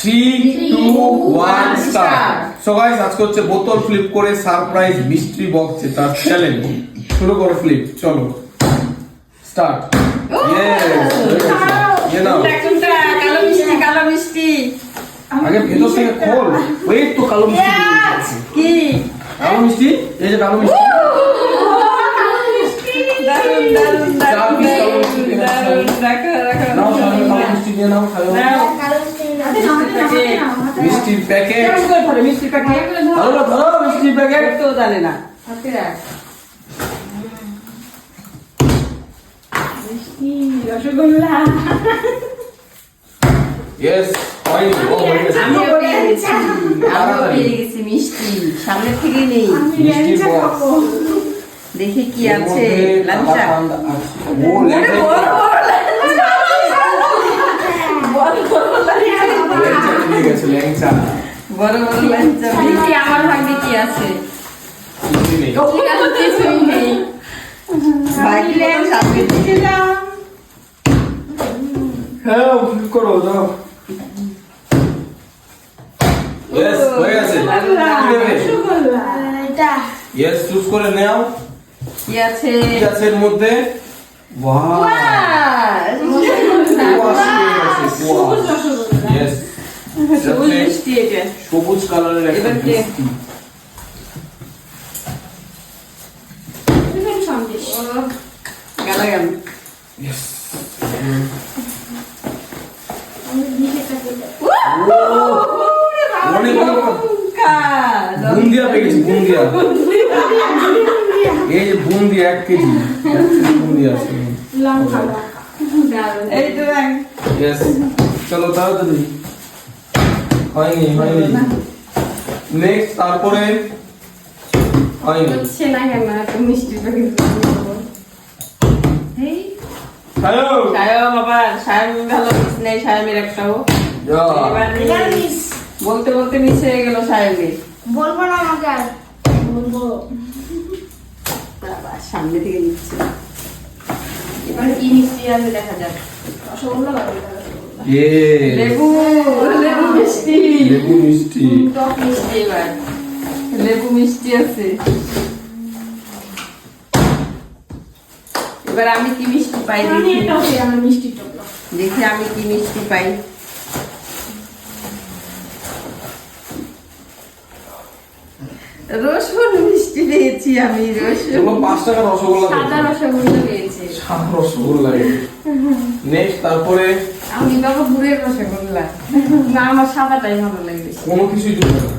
3 2 1 start. So guys আজকে হচ্ছে বোতল ফ্লিপ করে সারপ্রাইজ মিস্ট্রি বক্স তার চ্যালেঞ্জ। শুরু করো ফ্লিপ, চলো স্টার্ট। ইয়েস ये নাও কালো মিষ্টি আগে ভেতর থেকে খোল। ওয়েট তো কালো মিষ্টি কি কালো মিষ্টি, এই যে কালো মিষ্টি দারুন দারুন দারুন দারুন রাখো রাখো নাও সামনে কালো মিষ্টি নিয়ে নাও খাও। মিষ্টির প্যাকেট মিষ্টি প্যাকেট ধরো ধরো মিষ্টির প্যাকেট তো জানে না হাতে রাখ মিষ্টি রসগোল্লা ইয়েস ফাইন ও হয়ে গেছে। আমি পেয়ে গেছি মিষ্টি সামনে থেকে নেই মিষ্টি বক্স দেখি কি আছে লাঞ্চা ও ল্যাংচা নিয়ে গেছে ল্যাংচা বড় বড় লাঞ্চা দেখি আমার ভাগ্যে কি আছে কিছু নেই। কিছুই নেই ভাগ্যে সামনে থেকে যাও হ্যাঁ ফ্লিপ করো যাও। ইয়েস হয়ে গেছে। কি নেবে? ইয়েস চুজ করে নাও। কি আছে কি আছে এর মধ্যে? ওয়াও ইয়েস সবুজ মিষ্টি এটা সবুজ কালারের একটা এবার কে? মিষ্টি। গালাগাল ইয়েস অনেক বুন্দিয়া পেয়ে গেছি বুন্দিয়া। এই যে বুন্দিয়া 1 কেজি বুন্দিয়া আছে। এই তো দেখ ইয়েস চলো তাড়াতাড়ি হয়নি নেক্সট তারপরে হয়নি হচ্ছে না কেন এত মিষ্টি প্যাকেট এই হ্যালো সায়ম আবার সায়ম ভালো মিস নেই সায়মের একটাও এবার বলতে বলতে মিস হয়ে গেল সায়মের বলবো না আমাকে আর বলবো বাবা সামনে থেকে নিচ্ছে এবার কি মিষ্টি আছে দেখা যাক রসগোল্লা বানাবো ইয়ে লেবু মিষ্টি লেবু মিষ্টি টক মিষ্টি এবার লেবু মিষ্টি আছে এবার আমি কি মিষ্টি পাই আমি দেখি এটা হই আমার মিষ্টি টক দেখি আমি কি মিষ্টি পাই রসুন মিষ্টি পেয়েছি আমি রসুন চলো 5 টাকা রসগোল্লা সাদা রসগোল্লা পেয়েছে সাদা রসগোল্লা নেক্সট তারপরে আমি বাবা গুড়ের রসগোল্লা না আমার সাদাটাই ভালো লাগে কোনো কিছুই দিবে না।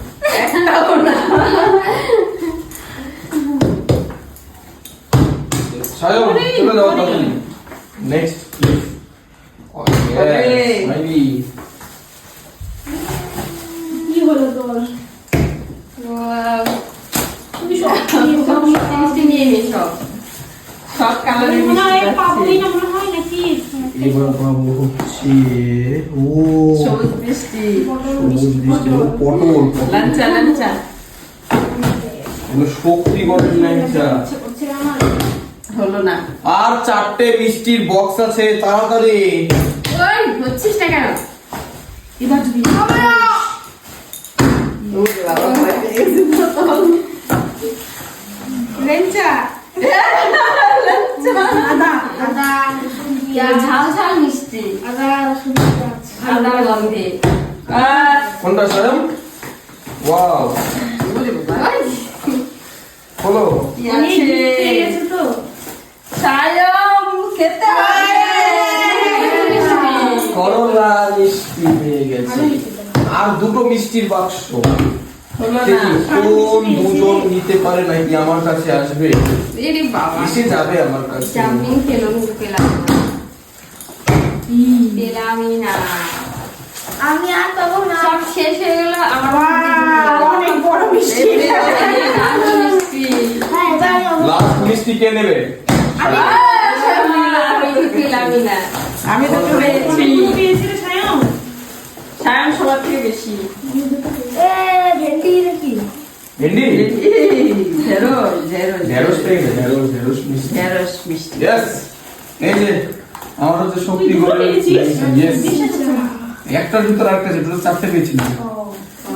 একটাও না সায়ন চলে যাও তাড়াতাড়ি নেক্সট প্লিজ মাইলি কি হলো তোর Wow. তুমি সব সব মিষ্টি নিয়ে নে সব কালারের মনে হয় মিষ্টি পাবলি আছে না মনে হয় নাকি এবার পাবো হচ্ছে ও সবুজ মিষ্টি সবুজ মিষ্টি হলো পটল লাঞ্চা এগুলো শক্তি গঠন ল্যাংচা হচ্ছে আমার হলো না আর 4টে মিষ্টির বক্স আছে তাড়াতাড়ি ওই হচ্ছিস না কেন এবার যদি ওরে বাবা হয়ে গেছে তো লেঞ্চা আদা আদা ঝাল ঝাল মিষ্টি আদা রসগোল্লা আদার গন্ধে আর কোনটা সায়ন ওয়াও ওরে বাবা হলো কি অনেক আছে মিষ্টি গেছে তো সায়ম খেতে হবে করলা মিষ্টি পেয়ে গেছে আর দুটো মিষ্টির বাক্স হলো না দেখি কোন দুজন নিতে পারে নাকি আমার কাছে আসবে এরে বাবা এসে যাবে আমার কাছে জাম্পিং খেলো পেলামই না আমি আর পাবো না সব শেষ হয়ে গেল আমার অনেক বড় মিষ্টি মিষ্টি হ্যাঁ এবার আমি লাস্ট মিষ্টি কে নেবে পেলামই না আমি তো পেয়েছি পেয়েছি রে সায়ন সায়ন সবার থেকে বেশি ভেন্ডি নাকি ভেন্ডি ঢেঁড়স ঢেঁড়স পেয়ে গেছে ঢেঁড়স মিষ্টি ঢেঁড়স মিষ্টি ইয়েস এই যে আমার হচ্ছে শক্তি গঠন পেয়েছি ইয়েস একটার ভিতর আরেকটা আছে, টোটাল 4টে পেয়েছিলাম।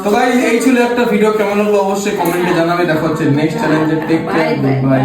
তো গাইস এই ছিল একটা ভিডিও, কেমন হলো অবশ্যই কমেন্টে জানাবে। দেখা হচ্ছে নেক্সট চ্যালেঞ্জে। Take care, good bye.